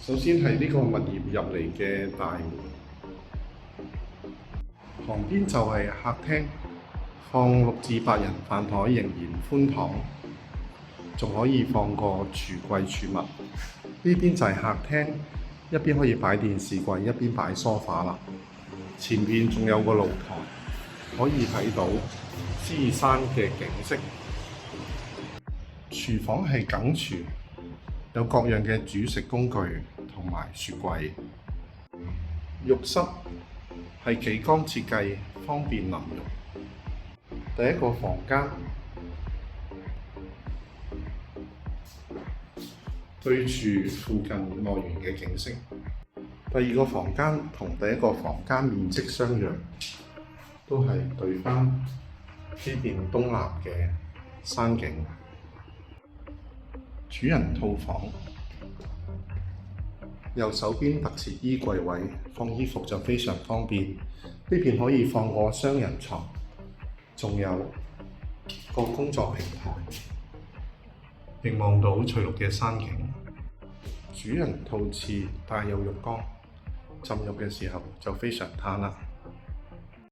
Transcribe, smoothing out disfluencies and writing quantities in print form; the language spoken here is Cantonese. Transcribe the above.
首先係呢個物業入嚟嘅大門，旁邊就係客廳，放6至8人飯台仍然寬敞，仲可以放個櫥櫃儲物。呢邊就係客廳，一邊可以擺電視櫃，一邊擺梳化啦。前面仲有個露台，可以睇到獅山嘅景色。廚房係梗廚，有各樣嘅煮食工具同埋雪櫃。浴室係幾缸設計，方便淋浴。第一個房間對住附近樂園嘅景色。第二個房間同第一個房間面積相若，都係對返呢邊東南嘅山景。主人套房，右手邊特設衣櫃位，放衣服就非常方便。呢邊可以放個雙人床，仲有個工作平台，並望到翠綠嘅山景。主人套廁帶有浴缸，浸浴嘅時候就非常嘆啦。